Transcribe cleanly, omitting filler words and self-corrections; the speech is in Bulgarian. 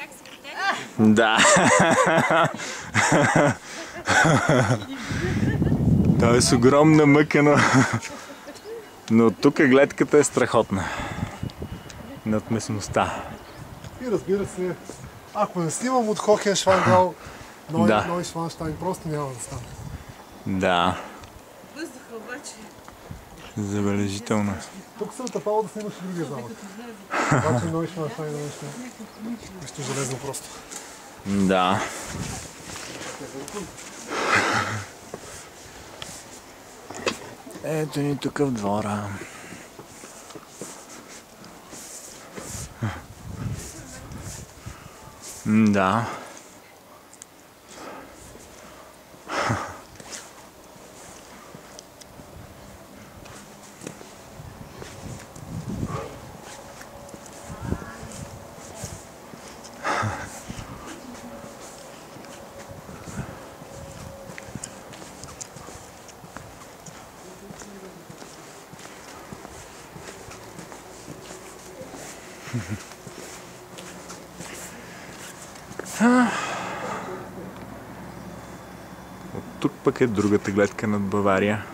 как се потегли? Да. Той е с огромна мъка, но тук гледката е страхотна. Над местността. И разбира се, ако не снимам от Хохеншвангал, Нойшванштайн просто няма да стане. Да. Въздуха обаче. Забележително. Тук съм тъпал да снимаш и другия замък. Обаче Нойшванштайн е нещо железно просто. Да. Ето ни тук в двора. Да. От тук пък е другата гледка над Бавария.